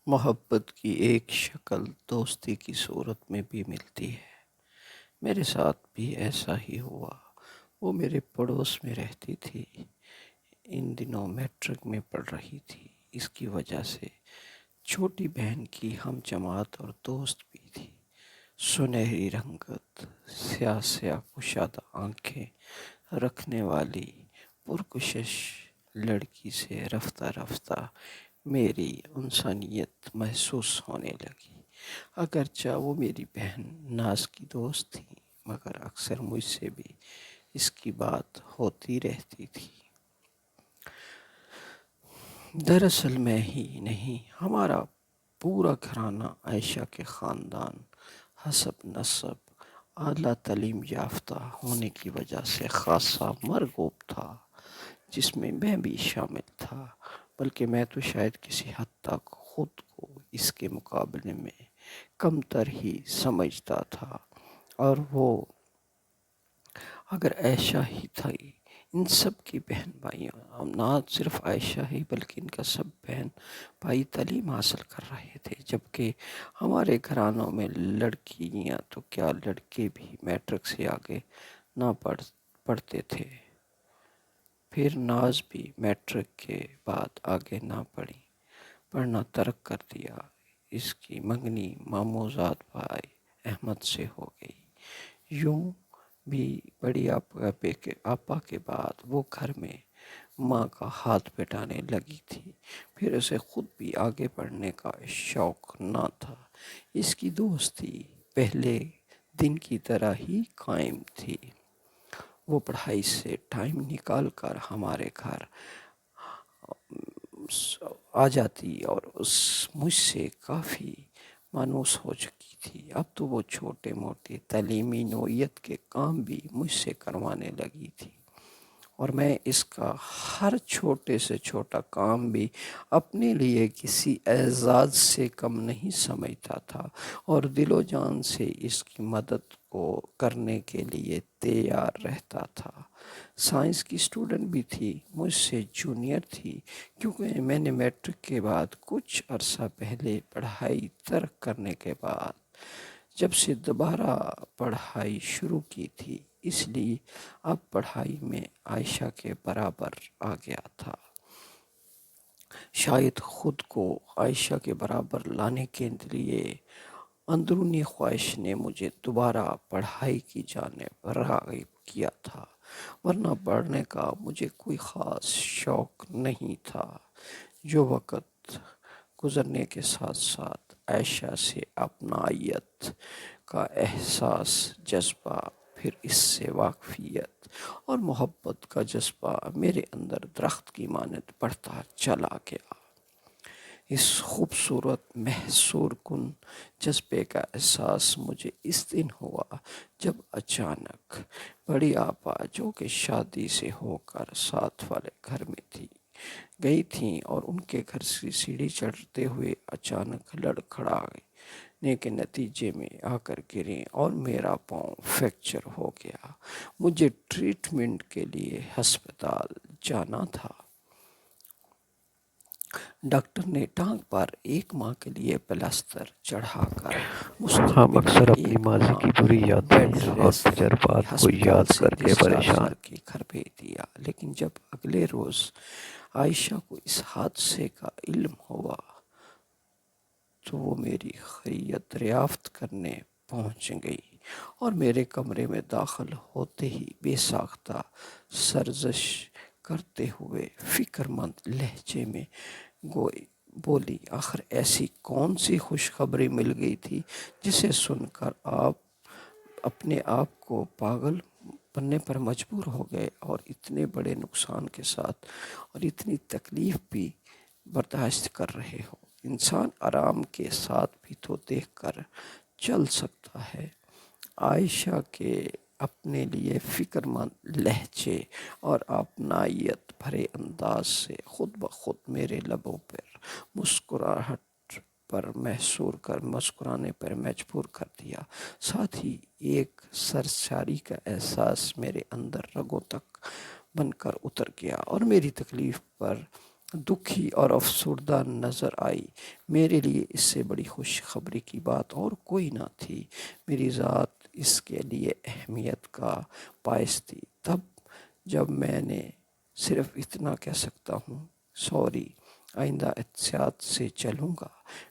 محبت کی ایک شکل دوستی کی صورت میں بھی ملتی ہے۔ میرے ساتھ بھی ایسا ہی ہوا۔ وہ میرے پڑوس میں رہتی تھی، ان دنوں میٹرک میں پڑھ رہی تھی۔ اس کی وجہ سے چھوٹی بہن کی ہم جماعت اور دوست بھی تھی۔ سنہری رنگت، سیاہ سیاہ کشادہ آنکھیں رکھنے والی پرکشش لڑکی سے رفتہ رفتہ میری انسانیت محسوس ہونے لگی۔ اگرچہ وہ میری بہن ناز کی دوست تھی، مگر اکثر مجھ سے بھی اس کی بات ہوتی رہتی تھی۔ دراصل میں ہی نہیں، ہمارا پورا گھرانہ عائشہ کے خاندان حسب نسب اعلیٰ تعلیم یافتہ ہونے کی وجہ سے خاصا مرغوب تھا، جس میں میں بھی شامل تھا۔ بلکہ میں تو شاید کسی حد تک خود کو اس کے مقابلے میں کم تر ہی سمجھتا تھا، اور وہ اگر عائشہ ہی تھی ان سب کی بہن بھائیاں، نہ صرف عائشہ ہی بلکہ ان کا سب بہن بھائی تعلیم حاصل کر رہے تھے، جبکہ ہمارے گھرانوں میں لڑکیاں تو کیا لڑکے بھی میٹرک سے آگے نہ پڑھتے تھے۔ پھر ناز بھی میٹرک کے بعد آگے نہ پڑھنا ترک کر دیا۔ اس کی منگنی ماموزاد بھائی احمد سے ہو گئی۔ یوں بھی بڑی آپا کے بعد وہ گھر میں ماں کا ہاتھ بٹانے لگی تھی۔ پھر اسے خود بھی آگے پڑھنے کا شوق نہ تھا۔ اس کی دوستی پہلے دن کی طرح ہی قائم تھی۔ وہ پڑھائی سے ٹائم نکال کر ہمارے گھر آ جاتی اور مجھ سے کافی مانوس ہو چکی تھی۔ اب تو وہ چھوٹے موٹے تعلیمی نوعیت کے کام بھی مجھ سے کروانے لگی تھی، اور میں اس کا ہر چھوٹے سے چھوٹا کام بھی اپنے لیے کسی اعزاز سے کم نہیں سمجھتا تھا، اور دل و جان سے اس کی مدد کو کرنے کے لیے تیار رہتا تھا۔ سائنس کی اسٹوڈنٹ بھی تھی، مجھ سے جونیئر تھی، کیونکہ میں نے میٹرک کے بعد کچھ عرصہ پہلے پڑھائی ترک کرنے کے بعد جب سے دوبارہ پڑھائی شروع کی تھی، اس لیے اب پڑھائی میں عائشہ کے برابر آ گیا تھا۔ شاید خود کو عائشہ کے برابر لانے کے لیے اندرونی خواہش نے مجھے دوبارہ پڑھائی کی جانب راغب کیا تھا، ورنہ پڑھنے کا مجھے کوئی خاص شوق نہیں تھا۔ جو وقت گزرنے کے ساتھ ساتھ عائشہ سے اپنائیت کا احساس، جذبہ، پھر اس سے واقفیت اور محبت کا جذبہ میرے اندر درخت کی مانند بڑھتا چلا گیا۔ اس خوبصورت محصور کن جذبے کا احساس مجھے اس دن ہوا جب اچانک بڑی آپا، جو کہ شادی سے ہو کر ساتھ والے گھر میں گئی تھیں، اور ان کے گھر سے سیڑھی چڑھتے ہوئے اچانک لڑکھڑانے کے نتیجے میں آ کر گریں اور میرا پاؤں فریکچر ہو گیا۔ مجھے ٹریٹمنٹ کے لیے ہسپتال جانا تھا۔ ڈاکٹر نے ٹانگ پر 1 ماہ کے لیے پلاسٹر چڑھا کر ہم مستقبل اکثر میں اپنی 1 ماضی ماہ کی بری بیڈ یادیں اور ریسٹ تجربات کو ہسپتال یاد سے کر کے ڈسچارج پریشان کر کے گھر بھیج دیا۔ لیکن جب اگلے روز عائشہ کو اس حادثے کا علم ہوا تو وہ میری خیریت دریافت کرنے پہنچ گئی، اور میرے کمرے میں داخل ہوتے ہی بے ساختہ سرزش کرتے ہوئے فکر مند لہجے میں بولی، آخر ایسی کون سی خوشخبری مل گئی تھی جسے سن کر آپ اپنے آپ کو پاگل بننے پر مجبور ہو گئے، اور اتنے بڑے نقصان کے ساتھ اور اتنی تکلیف بھی برداشت کر رہے ہو؟ انسان آرام کے ساتھ بھی تو دیکھ کر چل سکتا ہے۔ عائشہ کے اپنے لیے فکر مند لہجے اور اپنائیت بھرے انداز سے خود بخود میرے لبوں پر مسکرانے پر مجبور کر دیا، ساتھ ہی ایک سرشاری کا احساس میرے اندر رگوں تک بن کر اتر گیا، اور میری تکلیف پر دکھی اور افسردہ نظر آئی۔ میرے لیے اس سے بڑی خوشخبری کی بات اور کوئی نہ تھی۔ میری ذات اس کے لیے اہمیت کا باعث تھی۔ تب جب میں نے صرف اتنا کہہ سکتا ہوں، سوری، آئندہ احتیاط سے چلوں گا۔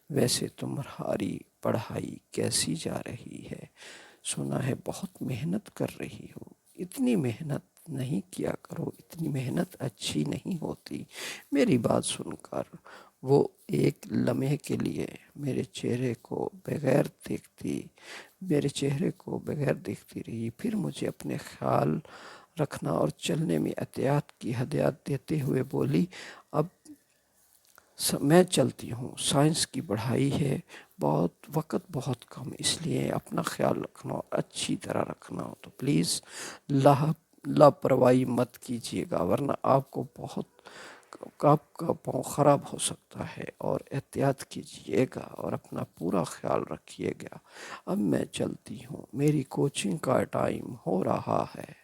ویسے تمہاری پڑھائی کیسی جا رہی ہے؟ سنا ہے بہت محنت کر رہی ہو۔ اتنی محنت نہیں کیا کرو، اتنی محنت اچھی نہیں ہوتی۔ میری بات سن کر وہ ایک لمحے کے لیے میرے چہرے کو بغیر دیکھتی رہی، پھر مجھے اپنے خیال رکھنا اور چلنے میں احتیاط کی ہدایت دیتے ہوئے بولی، اب میں چلتی ہوں، سائنس کی پڑھائی ہے، وقت بہت کم، اس لیے اپنا خیال رکھنا اور اچھی طرح رکھنا ہو تو پلیز لاپرواہی مت کیجیے گا، ورنہ آپ کا پاؤں خراب ہو سکتا ہے، اور احتیاط کیجیے گا اور اپنا پورا خیال رکھیے گا۔ اب میں چلتی ہوں، میری کوچنگ کا ٹائم ہو رہا ہے۔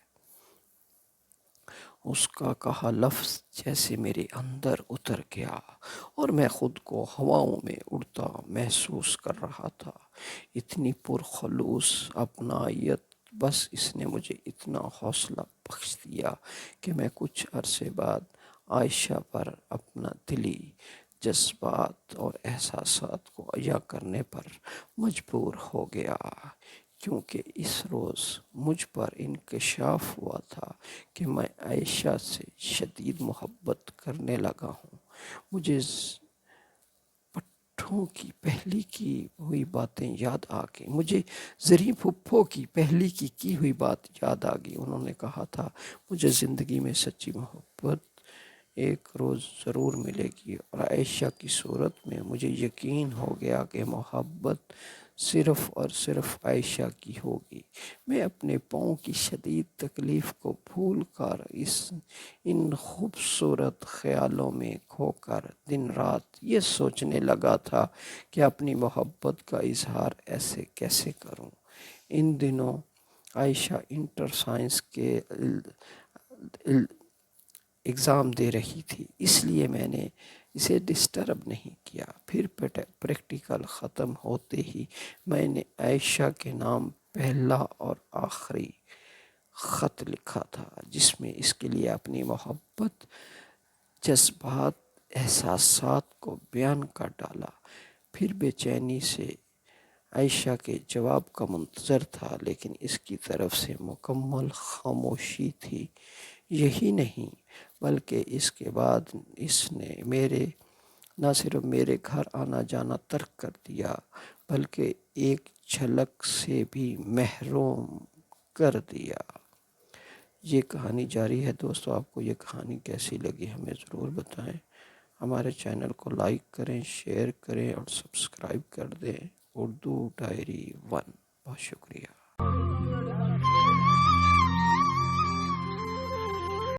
اس کا کہا لفظ جیسے میرے اندر اتر گیا اور میں خود کو ہواؤں میں اڑتا محسوس کر رہا تھا۔ اتنی پرخلوص اپنائیت، بس اس نے مجھے اتنا حوصلہ بخش دیا کہ میں کچھ عرصے بعد عائشہ پر اپنا دلی جذبات اور احساسات کو عیاں کرنے پر مجبور ہو گیا، کیونکہ اس روز مجھ پر انکشاف ہوا تھا کہ میں عائشہ سے شدید محبت کرنے لگا ہوں۔ مجھے پٹھوں کی پہلی کی ہوئی باتیں یاد آ گئی، مجھے زریں پھپھو کی پہلی کی ہوئی بات یاد آ گئی۔ انہوں نے کہا تھا مجھے زندگی میں سچی محبت ایک روز ضرور ملے گی، اور عائشہ کی صورت میں مجھے یقین ہو گیا کہ محبت صرف اور صرف عائشہ کی ہوگی۔ میں اپنے پاؤں کی شدید تکلیف کو بھول کر ان خوبصورت خیالوں میں کھو کر دن رات یہ سوچنے لگا تھا کہ اپنی محبت کا اظہار ایسے کیسے کروں۔ ان دنوں عائشہ انٹر سائنس کے ایگزام دے رہی تھی، اس لیے میں نے اسے ڈسٹرب نہیں کیا۔ پھر پریکٹیکل ختم ہوتے ہی میں نے عائشہ کے نام پہلا اور آخری خط لکھا تھا، جس میں اس کے لیے اپنی محبت، جذبات، احساسات کو بیان کر ڈالا۔ پھر بے چینی سے عائشہ کے جواب کا منتظر تھا، لیکن اس کی طرف سے مکمل خاموشی تھی۔ یہی نہیں بلکہ اس کے بعد اس نے نہ صرف میرے گھر آنا جانا ترک کر دیا، بلکہ ایک جھلک سے بھی محروم کر دیا۔ یہ کہانی جاری ہے۔ دوستو، آپ کو یہ کہانی کیسی لگی ہمیں ضرور بتائیں۔ ہمارے چینل کو لائک کریں، شیئر کریں اور سبسکرائب کر دیں۔ اردو ڈائری 1۔ بہت شکریہ۔